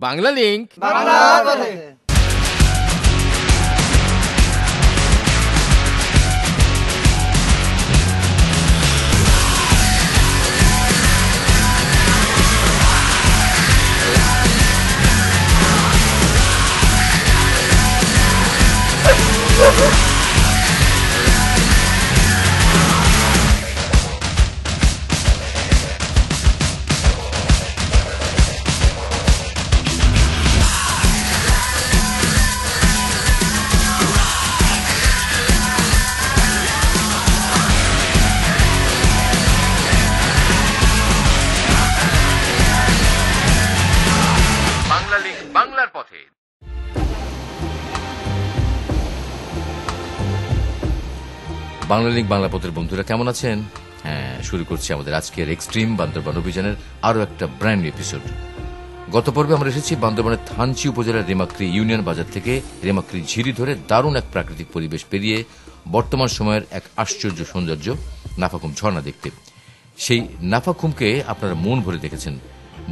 Bangla link Bangla পথে। Bangla link বাংলার পথে। বাংলা লিংক বাংলা পথের বন্ধুরা কেমন আছেন? হ্যাঁ, শুরু করছি আমাদের আজকের এক্সট্রিম বান্দরবান অভিযানের আরো একটা ব্র্যান্ড নিউ এপিসোড। গত পর্বে আমরা এসেছি বান্দরবানের থানচি উপজেলার রেমাক্রি ইউনিয়ন বাজার থেকে রেমাক্রি ঝিরি ধরে দারুণ এক প্রাকৃতিক পরিবেশ পেরিয়ে বর্তমান সময়ের এক আশ্চর্য সৌন্দর্য নাফাকুম ঝর্ণা দেখতে। সেই নাফাকুমকে আপনারা মন ভরে দেখেছেন।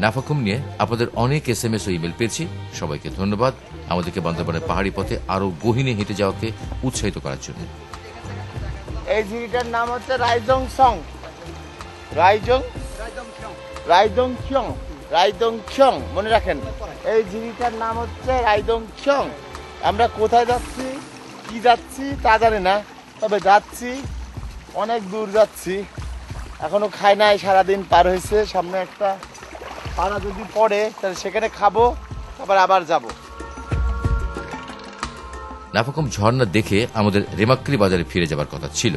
নাফাকুম নিয়ে আপনাদের অনেক SMS ও ইমেল পেয়েছি। সবাইকে ধন্যবাদ আমাদেরকে বান্দরবানের পাহাড়ি পথে আরো গহীনে হেঁটে যাওয়াকে উৎসাহিত করার জন্য। এই ঝিরিটার নাম হচ্ছে রাইজং সং। রাইদং খিয়ং মনে রাখেন, এই ঝিরিটার নাম হচ্ছে রাইদং খিয়ং। আমরা কোথায় যাচ্ছি কি যাচ্ছি তা জানি না, তবে যাচ্ছি, অনেক দূর যাচ্ছি। এখনো খাই নাই, সারাদিন পার হয়েছে। সামনে একটা পাড়া যদি পড়ে তাহলে সেখানে খাবো, তারপর আবার যাব। নাফাকুম ঝর্ণা দেখে আমাদের রেমাক্রি বাজারে ফিরে যাবার কথা ছিল।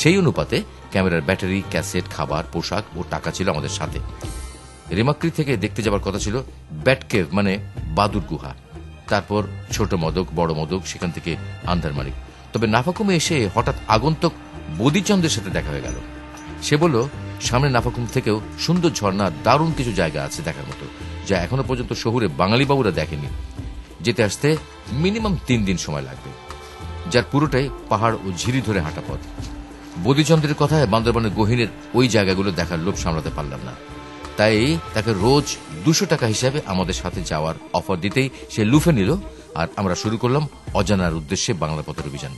সেই অনুপাতে ক্যামেরার ব্যাটারি, ক্যাসেট, খাবার, পোশাক ও টাকা ছিল আমাদের সাথে। রেমাক্রি থেকে দেখতে যাবার কথা ছিল ব্যাটকেভ মানে বাদুর গুহা, তারপর ছোট মদক, বড় মদক, সেখান থেকে আন্ধারমানিক। তবে নাফাকুমে এসে হঠাৎ আগন্তুক বদিচন্দ্রের সাথে দেখা হয়ে গেল। সে বলল সামনে নাফাকুম থেকেও সুন্দর ঝর্ণা, দারুণ কিছু জায়গা আছে দেখার মতো, যা এখনো পর্যন্ত শহুরে বাঙালি বাবুরা দেখেনি। যেতে আসতে মিনিমাম 3 দিন সময় লাগবে, যার পুরোটাই পাহাড় ও ঝিরি ধরে হাঁটা পথ। বদিচন্দ্রের কথায় বান্দরবানের গহীনের ওই জায়গাগুলো দেখার লোভ সামলাতে পারলাম না, তাই তাকে রোজ 200 টাকা হিসাবে আমাদের সাথে যাওয়ার অফার দিতেই সে লুফে নিল। আর আমরা শুরু করলাম অজানার উদ্দেশ্যে বাংলা পথের অভিযান।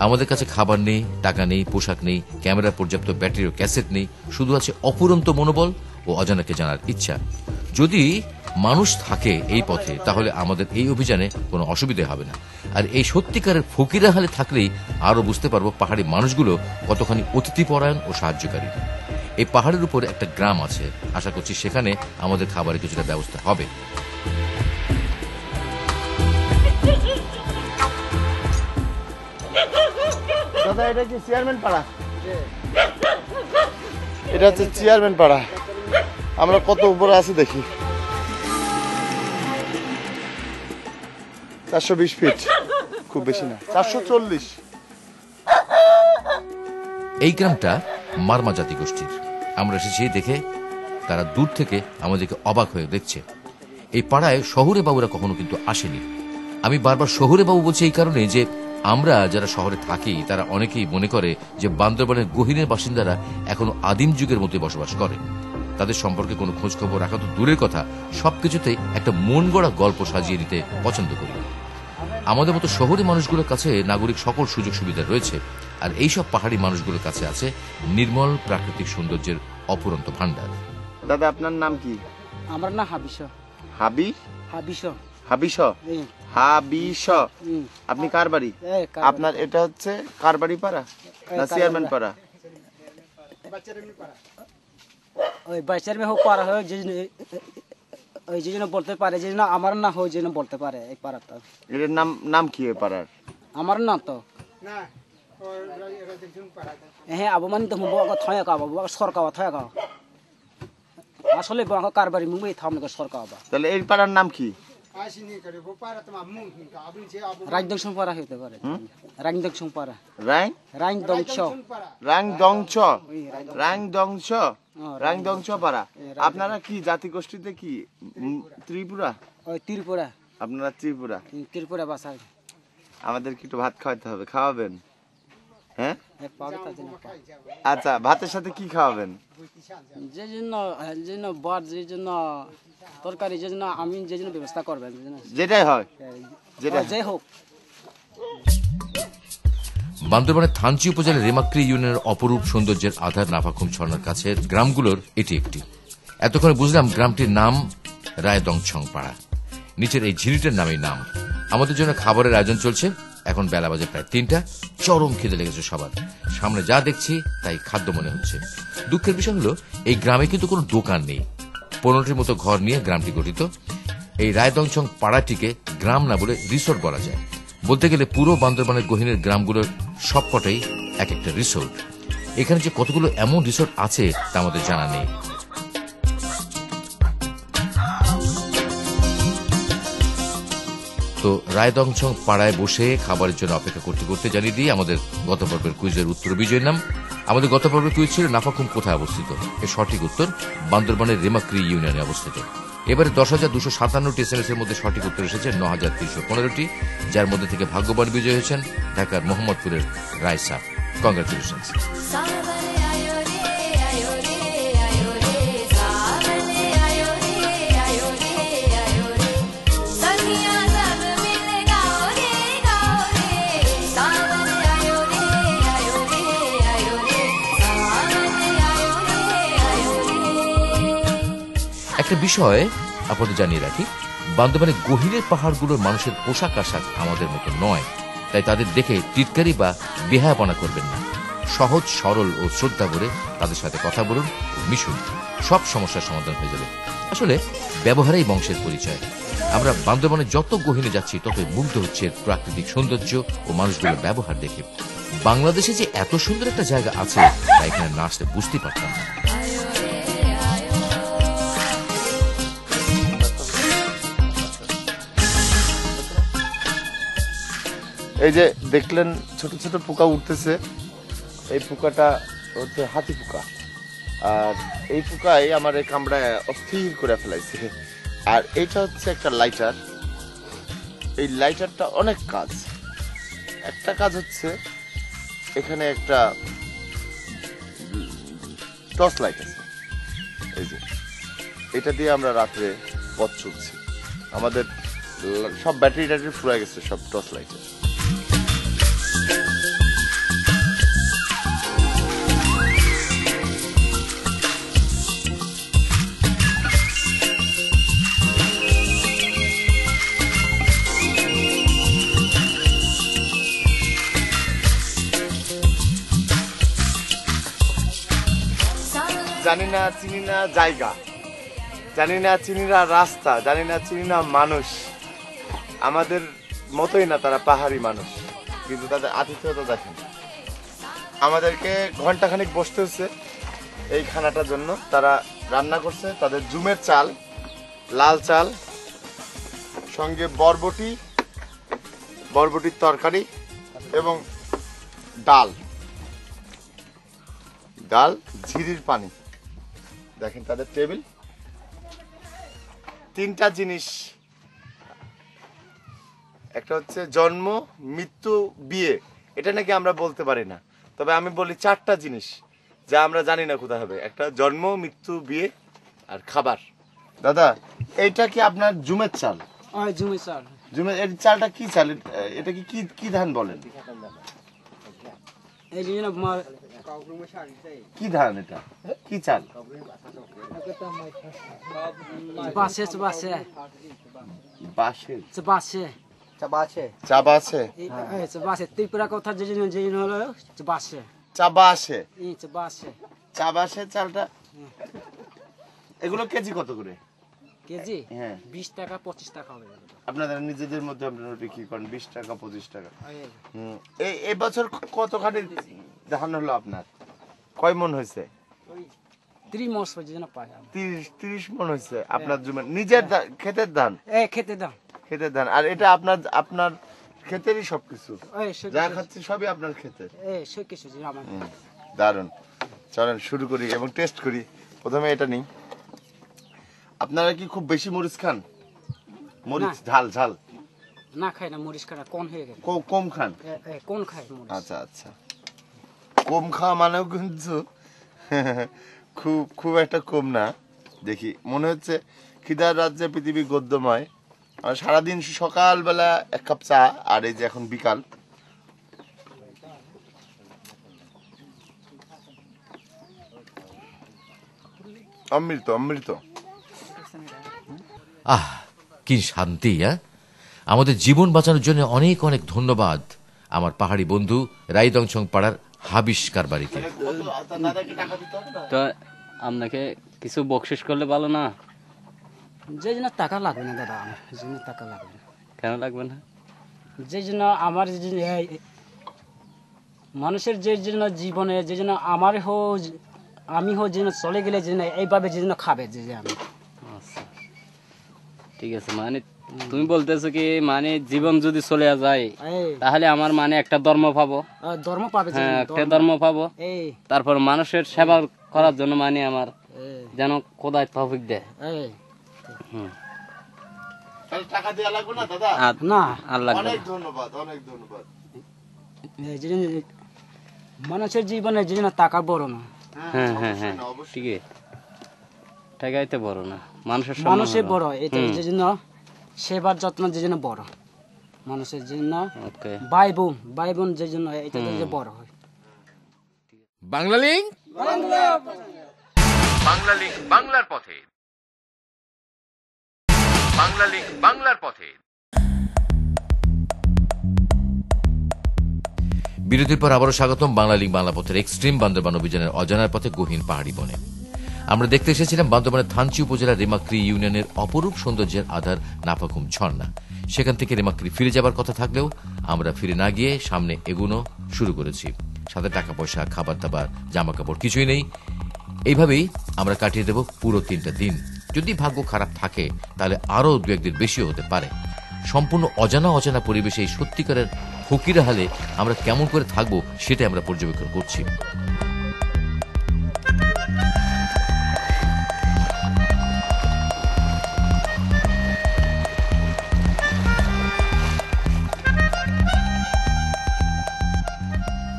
আমাদের কাছে খাবার নেই, টাকা নেই, পোশাক নেই, ক্যামেরার পর্যাপ্ত ব্যাটারি ও ক্যাসেট নেই, শুধু আছে অপুরন্ত মনোবল ও অজানাকে জানার ইচ্ছা। যদি মানুষ থাকে এই পথে তাহলে আমাদের এই অভিযানে কোনো অসুবিধা হবে না। আর এই সত্যিকারের ফকিরা হালে থাকলেই আরো বুঝতে পারবো পাহাড়ি মানুষগুলো কতখানি অতিথিপরায়ণ ও সাহায্যকারী। এই পাহাড়ের উপরে একটা গ্রাম আছে, আশা করছি সেখানে আমাদের খাবারের কিছুটা ব্যবস্থা হবে। দাদা, এটা কি চেয়ারম্যান পাড়া? এটা হচ্ছে চেয়ারম্যান পাড়া। আমরা কত উপরে আছি দেখি, 420 ফিট, খুব বেশি না, 440। এই গ্রামটা মারমা জাতি গোষ্ঠীর। আমরা এসেছি দেখে তারা দূর থেকে আমাদেরকে অবাক হয়ে দেখছে। এই পাড়ায় শহুরে বাবুরা কখনো কিন্তু আসেনি। আমি বারবার শহুরে বাবু বলছি এই কারণে যে আমরা যারা শহরে থাকি তারা অনেকেই মনে করে যে বান্দরবানের গহীনের বাসিন্দারা এখনো আদিম যুগের মধ্যে বসবাস করে। তাদের সম্পর্কে কোনো খোঁজ খবর রাখা তো দূরের কথা, সবকিছুতেই একটা মন গড়া গল্প সাজিয়ে দিতে পছন্দ করি। আমাদের মতো শহরে মানুষগুলোর কাছে নাগরিক সকল সুযোগ সুবিধা রয়েছে, আর এইসব পাহাড়ি মানুষগুলোর কাছে আছে নির্মল প্রাকৃতিক সৌন্দর্যের অপুরন্ত ভান্ডার। দাদা, আপনার নাম কি? আমার না হাবিস। হাবিস। আপনি কার বাড়ি? আপনার এটা হচ্ছে কার বাড়ি পাড়া না চেয়ারম্যান পাড়া? ওই চেয়ারম্যান হোক পাড়া হোক, ওই যে বলতে পারে, যে আমার না হয় যে বলতে পারে এই পাড়াটা। এটার নাম কি ওই পাড়ার? আমার না তো হ্যাঁ, আবু মানে তো থয়া কাবা সরকাবা থয়া কাবা আসলে কার বাড়ি মুম্বাই থামলে সরকার। তাহলে এই পাড়ার নাম কি? রাংদংশং পাড়া হতে পারে। রাংদংশং পাড়া। রাংদংশ পাড়া। আপনারা কি জাতি গোষ্ঠীতে কি ত্রিপুরা? ত্রিপুরা। আপনারা ত্রিপুরা? ত্রিপুরা বাসা। আমাদের কি একটু ভাত খাওয়াতে হবে, খাওয়াবেন? হ্যাঁ, পাবে তার জন্য আচ্ছা, ভাতের সাথে কি খাওয়াবেন? যে জন্য ভাত, যে জন্য তরকারি, যে জন্য আমি যে জন্য ব্যবস্থা করবেন, যেটাই হয়, যেটা যে হোক। বান্দরবানের থানচি উপজেলার রেমাক্রি ইউনিয়নের অপরূপ সৌন্দর্যের আধার নাফাখুম ঝর্ণার কাছের গ্রামগুলোর এটি একটি। এতক্ষণে বুঝলাম গ্রামটির নাম রায়দংছং পাড়া। নিচের এই ঝিরিটার নামেই নাম। আমাদের জন্য খাবারের আয়োজন চলছে। এখন বেলা বাজে প্রায় 3টা। চরম খিদে লেগেছে সবার। সামনে যা দেখছি তাই খাদ্য মনে হচ্ছে। দুঃখের বিষয় হলো এই গ্রামে কিন্তু কোনো দোকান নেই। 15টির মতো ঘর নিয়ে গ্রামটি গঠিত। এই রায়দংছং পাড়াটিকে গ্রাম না বলে রিসোর্ট বলা যায়। বলতে গেলে পুরো বান্দরবানের গহীনের গ্রামগুলোর সবকটাই এক একটা রিসোর্ট। এখানে যে কতগুলো এমন রিসোর্ট আছে তা আমাদের জানা নেই। তো রায়দংছং পাড়ায় বসে খাবারের জন্য অপেক্ষা করতে করতে জানিয়ে দিই আমাদের গত পর্বের কুইজের উত্তর বিজয়ের নাম। আমাদের গত পর্বের কুইজ ছিল নাফাখুম কোথায় অবস্থিত। এর সঠিক উত্তর বান্দরবানের রেমাক্রি ইউনিয়নে অবস্থিত। এবারে 10,257টি এসএমএস এর মধ্যে সঠিক উত্তর এসেছে 9,315টি, যার মধ্যে থেকে ভাগ্যবান বিজয় হয়েছেন ঢাকার মোহাম্মদপুরের রায়সা। কংগ্রাচুলেশন। একটা বিষয় আপনাদের জানিয়ে রাখি, বান্দরবানের গহীনের পাহাড়গুলোর মানুষের পোশাক আশাক আমাদের মতো নয়, তাই তাদের দেখে টিটকারি বা বেহায়াপনা করবেন না। সহজ সরল ও শ্রদ্ধা করে তাদের সাথে কথা বলুন, মিশুন, সব সমস্যার সমাধান হয়ে যাবে। আসলে ব্যবহারেই বংশের পরিচয়। আমরা বান্দরবানে যত গহীনে যাচ্ছি ততই মুগ্ধ হচ্ছে প্রাকৃতিক সৌন্দর্য ও মানুষগুলোর ব্যবহার দেখে। বাংলাদেশে যে এত সুন্দর একটা জায়গা আছে তা এখানে না আসলে বুঝতেই পারতাম না। এই যে দেখলেন ছোট ছোট পোকা উঠতেছে, এই পোকাটা হচ্ছে হাতি পোকা। আর এই পোকাই আমার এই কামড়ায় অস্থির করে ফেলাইছে। আর এইটা হচ্ছে একটা লাইটার। এই লাইটারটা অনেক কাজ। একটা কাজ হচ্ছে এখানে একটা টর্চ লাইট আছে, এই যে এটা দিয়ে আমরা রাত্রে পথ চলছি। আমাদের সব ব্যাটারি ট্যাটারি ফুরাই গেছে সব টর্চ লাইটের। জানি না চিনি না জায়গা, জানি না চিনি না রাস্তা, জানি না চিনি না মানুষ। আমাদের মতোই না তারা পাহাড়ি মানুষ, কিন্তু তাদের আতিথ্যতা দেখেন। আমাদেরকে ঘন্টাখানিক বসতে হচ্ছে এই খানাটার জন্য। তারা রান্না করছে তাদের জুমের চাল, লাল চাল, সঙ্গে বরবটির তরকারি এবং ডাল, ঝিরির পানি। দেখেন তাদের টেবিল। 3টা জিনিস, একটা হচ্ছে জন্ম, মৃত্যু, বিয়ে। এটা নাকি আমরা বলতে পারি না, তবে আমি বলি 4টা জিনিস যা আমরা জানি না কোথায় হবে। একটা জন্ম, মৃত্যু, বিয়ে আর খাবার। দাদা, এইটা কি আপনার জুমের চাল? জুমের চাল। জুমের এই চালটা কি চাল? এটা কি কি ধান বলেন? এই যে কি ধান? এটা কি চাল? ত্রিপুরা কথা যে হলো চাবাসে চালটা। এগুলো কেজি কত করে? কেজি? হ্যাঁ, 20 টাকা 25 টাকা হবে। আপনারা নিজেদের মধ্যে আপনারা বিক্রি করেন 20 টাকা 25 টাকা। এই বছর কতখানি ধান হলো আপনার? কয় মন হয়েছে? 30 মণ পর্যন্ত পায়। 30 মণ হয়েছে আপনার জমি নিজের ক্ষেতের ধান? ক্ষেতের ধান। আর এটা আপনার ক্ষেতেরই সবকিছু? যা খাচ্ছি সবই আপনার ক্ষেতের? দারুন। চলেন শুরু করি এবং টেস্ট করি। প্রথমে এটা নিই। আপনারা কি খুব বেশি মরিচ খান? মরিচ ঝাল না খাই না, মরিচ খানা কম হয়ে গেছে। কম খান? কোন খাই? আচ্ছা আচ্ছা। কম খাওয়া মানেও কিন্তু খুব খুব একটা কম না। দেখি মনে হচ্ছে খিদার রাজ্যে পৃথিবী গদ্যময়। আর সারাদিন সকালবেলা এক কাপ চা, আর এই যে এখন বিকাল। অমৃত অমৃত। আহ, কি শান্তি! আমাদের জীবন বাঁচানোর জন্য অনেক অনেক ধন্যবাদ আমার পাহাড়ি বন্ধু রাইদংছং পাড়ার হাবিশ কারবারিকে। তো আপনাকে কিছু বকশিস করলে ভালো না? যে জন্য টাকা লাগবে না দাদা, আমার যে জন্য টাকা লাগবে না। কেন লাগবে না? যে জন্য আমার মানুষের যে জন্য জীবনে যে জন্য আমার আমি যে জন্য চলে গেলে যে এইভাবে যে জন্য খাবে যে আমি। আচ্ছা, ঠিক আছে। মানে তুমি বলতেছো কি, মানে জীবন যদি চলে যায় তাহলে আমার মানে একটা ধর্ম পাবো? ধর্ম পাবে, হ্যাঁ, একটা ধর্ম পাবো। তারপর মানুষের সেবা করার জন্য মানে আমার যেন খোদাই তৌফিক দেয়। টাকা দেওয়া লাগবে না দাদা? না, অনেক ধন্যবাদ, অনেক ধন্যবাদ। মানুষের জীবনে যে জন্য টাকা বড় না। হ্যাঁ হ্যাঁ হ্যাঁ, ঠিক আছে, টাকাই তো বড় না, মানুষের বড়। এটা যে জন্য সেবার যত্ন যে জন্য বড়, মানুষের জন্য ভাই বোন যে জন্য এটা যে বড় হয়। বাংলা লিঙ্ক, বাংলা লিঙ্ক বাংলার পথে, বাংলা লিঙ্ক বাংলার পথে। বিরতির পর আবারও স্বাগতম বাংলা লিঙ্ক বাংলা পথের এক্সট্রিম বান্দরবান অভিযানের অজানার পথে গহীন পাহাড়ি বনে। আমরা দেখতে এসেছিলাম বান্দরবানের থানচি উপজেলার রেমাক্রি ইউনিয়নের অপরূপ সৌন্দর্যের আধার নাফাকুম ঝর্ণা। সেখান থেকে রেমাক্রি ফিরে যাবার কথা থাকলেও আমরা ফিরে না গিয়ে সামনে এগুনো শুরু করেছি। সাথে টাকা পয়সা, খাবার দাবার, জামা কাপড় কিছুই নেই। এইভাবেই আমরা কাটিয়ে দেব পুরো 3টা দিন। যদি ভাগ্য খারাপ থাকে তাহলে আরো 2-1 দিন বেশিও হতে পারে। সম্পূর্ণ অজানা পরিবেশে এই সত্যিকারের ফকিরা হালে আমরা কেমন করে থাকবো সেটাই আমরা পর্যবেক্ষণ করছি।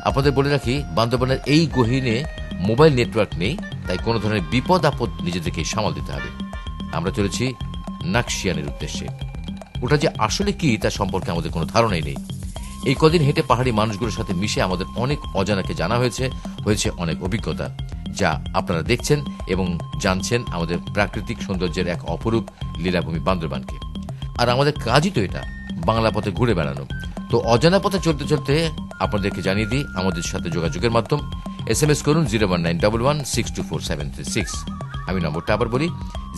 আপনাদের বলে রাখি, বান্দরবানের এই গহীনে মোবাইল নেটওয়ার্ক নেই, তাই কোনো ধরনের বিপদ আপদ নিজেদেরকে সামাল দিতে হবে। আমরা চলেছি নাকশিয়ানের উদ্দেশ্যে। ওটা যে আসলে কি তা সম্পর্কে আমাদের কোনো ধারণাই নেই। এই কদিন হেঁটে পাহাড়ি মানুষগুলোর সাথে মিশে আমাদের অনেক অজানাকে জানা হয়েছে অনেক অভিজ্ঞতা, যা আপনারা দেখছেন এবং জানছেন আমাদের প্রাকৃতিক সৌন্দর্যের এক অপরূপ লীলাভূমি বান্দরবানকে। আর আমাদের কাজই তো এটা, বাংলা পথে ঘুরে বেড়ানো। তো অজানা পথে চলতে চলতে আপনাদেরকে জানিয়ে দিই আমাদের সাথে যোগাযোগের মাধ্যম। SMS করুন 01911624736। আমি নম্বরটা আবার বলি,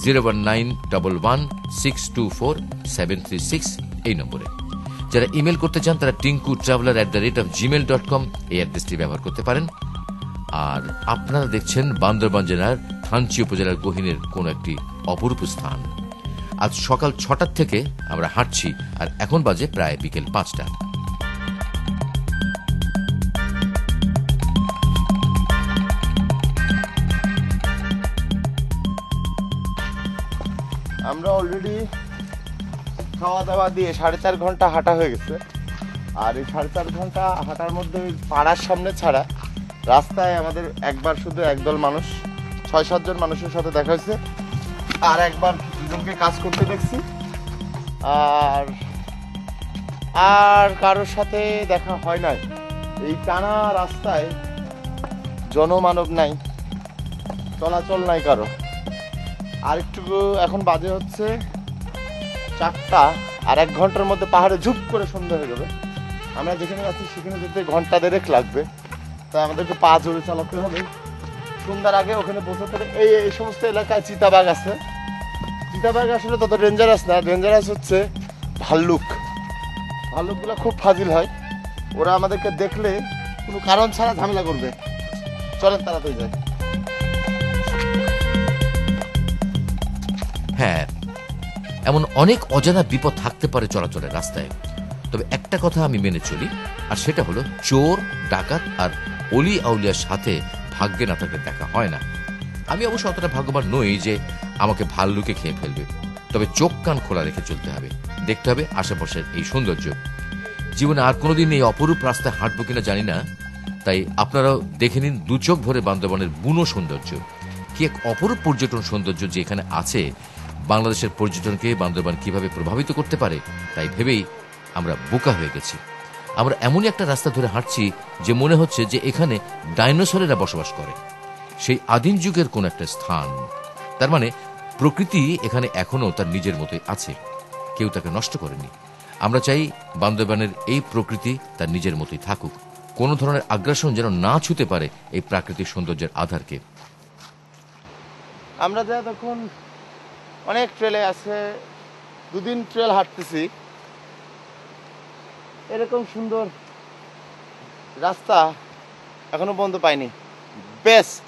01911624736 এই নম্বরে। যারা ইমেল করতে চান তারা tinku@gmail.com এই অ্যাড্রেসটি ব্যবহার করতে পারেন। আর আপনারা দেখছেন বান্দরবান জেলার থানচি উপজেলার গহীনের কোন একটি অপরূপ স্থান। আজ সকাল 6টা থেকে আমরা হাঁটছি, আর এখন বাজে প্রায় বিকেল 5টা। আমরা অলরেডি খাওয়া দাওয়া দিয়ে 4.5 ঘন্টা হাঁটা হয়ে গেছে। আর এই 4.5 ঘন্টা হাঁটার মধ্যে পাড়ার সামনে ছাড়া রাস্তায় আমাদের একবার শুধু একদল মানুষ, 6-7 জন মানুষের সাথে দেখা হয়েছে। আর একবার দুজনকে কাজ করতে দেখছি। আর কারোর সাথে দেখা হয় নাই। এই টানা রাস্তায় জনমানব নাই, চলাচল নাই কারো। আর একটু এখন বাজে হচ্ছে 4টা, আর 1 ঘন্টার মধ্যে পাহাড়ে ঝুপ করে সন্ধ্যা হয়ে যাবে। আমরা যেখানে আছি সেখানে যেতে ঘন্টা 1.5 লাগবে, তাই আমাদেরকে পা জোরে চালাতে হবে। সন্ধ্যার আগে ওখানে পৌঁছাতে হবে। এই সমস্ত এলাকায় চিতাবাঘ আছে। চিতাবাঘ আসলে তত ডেঞ্জারাস না, ডেঞ্জারাস হচ্ছে ভাল্লুকগুলো খুব ফাজিল হয়। ওরা আমাদেরকে দেখলে কোনো কারণ ছাড়া ঝামেলা করবে। চলেন তাড়াতাড়ি যাই। হ্যাঁ, এমন অনেক অজানা বিপদ থাকতে পারে চলাচলের রাস্তায়। তবে একটা কথা আমি মেনে চলি, আর সেটা হলো চোর, ডাকাত আর অলি আউলিয়ার সাথে ভাগ্যে না থাকলে দেখা হয় না। আমি অবশ্য অতটা ভাগ্যবান নই যে আমাকে ভাল্লুকে খেয়ে ফেলবে। তবে চোখ কান খোলা রেখে চলতে হবে, দেখতে হবে আশেপাশের এই সৌন্দর্য। জীবনে আর কোনোদিন এই অপরূপ রাস্তায় হাঁটবো কিনা জানি না, তাই আপনারাও দেখে নিন দু চোখ ভরে বান্দরবানের বুনো সৌন্দর্য। কি এক অপরূপ পর্যটন সৌন্দর্য যে এখানে আছে। বাংলাদেশের পর্যটনকে বান্দরবান কিভাবে প্রভাবিত করতে পারে তাই ভেবেই আমরা বোকা হয়ে গেছি। আমরা এমনই একটা রাস্তা ধরে হাঁটছি যে মনে হচ্ছে যে এখানে ডাইনোসরেরা বসবাস করে, সেই আদিম যুগের কোন একটা স্থান। তার মানে প্রকৃতি এখানে এখনো তার নিজের মতোই আছে, কেউ তাকে নষ্ট করেনি। আমরা চাই বান্দরবানের এই প্রকৃতি তার নিজের মতোই থাকুক, কোনো ধরনের আগ্রাসন যেন না ছুতে পারে এই প্রাকৃতিক সৌন্দর্যের আধারকে। আমরা যা তখন অনেক ট্রেলে আছে, দুদিন ট্রেল হাঁটতেছি, এরকম সুন্দর রাস্তা এখনো পর্যন্ত পাইনি। বেস্ট।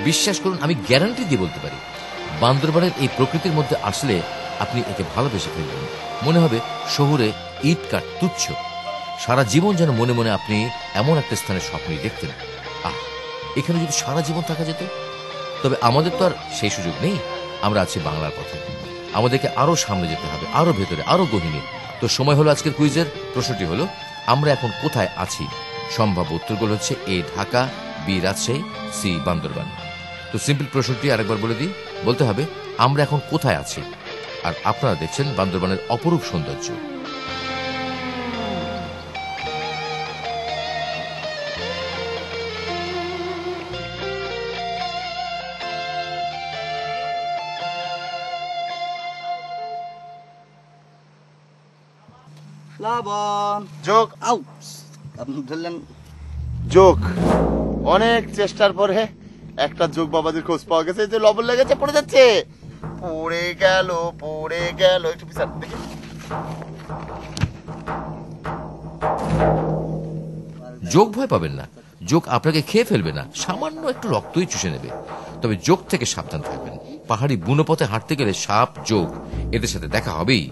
বিশ্বাস করুন, আমি গ্যারান্টি দিয়ে বলতে পারি বান্দরবানের এই প্রকৃতির মধ্যে আসলে আপনি একে ভালোবেসে ফেলবেন। মনে হবে শহুরে ইট কাঠ তুচ্ছ, সারা জীবন যেন মনে মনে আপনি এমন একটা স্থানের স্বপ্নই দেখতেন। এখানে যদি সারা জীবন থাকা যেত। তবে আমাদের তো আর সেই সুযোগ নেই। আমরা আছি বাংলার পথে, আমাদেরকে আরো সামনে যেতে হবে, আরো ভেতরে, আরো গহীনে। তো সময় হলো আজকের কুইজের। প্রশ্নটি হলো, আমরা এখন কোথায় আছি? সম্ভাব্য উত্তরগুলো হচ্ছে এ ঢাকা, বি রাজশাহী, সি বান্দরবান। তো সিম্পল প্রশ্নটি আরেকবার বলে দিই, বলতে হবে আমরা এখন কোথায় আছি। আর আপনারা দেখছেন বান্দরবানের অপরূপ সৌন্দর্য। লবণ যোগ আউ আপনি ধরলেন যোগ। অনেক চেষ্টার পরে একটা যোগ বাবাজির খোঁজ পাওয়া গেছে। যে লবণ লেগেছে, পড়ে যাচ্ছে, পড়ে গেল, পড়ে গেল। একটু পিছান দেখি। যোগ ভয় পাবেন না, যোগ আপনাকে খেয়ে ফেলবে না, সামান্য একটু রক্তই চুষে নেবে। তবে যোগ থেকে সাবধান থাকবেন। পাহাড়ি বুনো পথে হাঁটতে গেলে সাপ, যোগ এদের সাথে দেখা হবেই।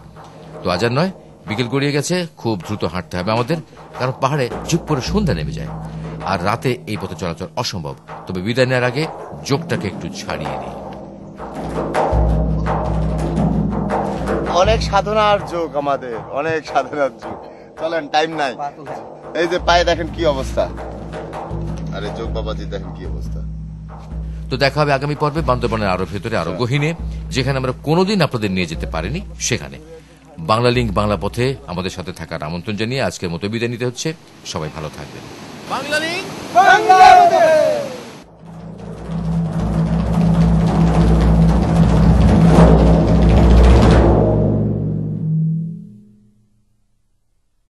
তো আজ আর নয়, বিকেল গড়িয়ে গেছে, খুব দ্রুত হাঁটতে হবে আমাদের, কারণ পাহাড়ে ঝুপ করে সন্ধ্যা নেমে যায় আর রাতে এই পথে চলাচল অসম্ভব। তবে বিদায় নেওয়ার আগে যোগটাকে একটু ছাড়িয়ে নিই। অনেক সাধনার যোগ, আমাদের অনেক সাধনার যোগ। চলেন, টাইম নাই। এই যে পায়ে দেখেন কি অবস্থা, আরে যোগ বাবাজি দেখেন কি অবস্থা। তো দেখা হবে আগামী পর্বে বান্দরবানের আরো ভেতরে, আরো গহীনে, যেখানে আমরা কোনোদিন আপনাদের নিয়ে যেতে পারিনি সেখানে। বাংলা লিঙ্ক বাংলা পথে আমাদের সাথে থাকার আমন্ত্রণ জানিয়ে আজকের মতো বিদায় নিতে হচ্ছে। সবাই ভালো থাকবেন। বাংলা লিঙ্ক বাংলা।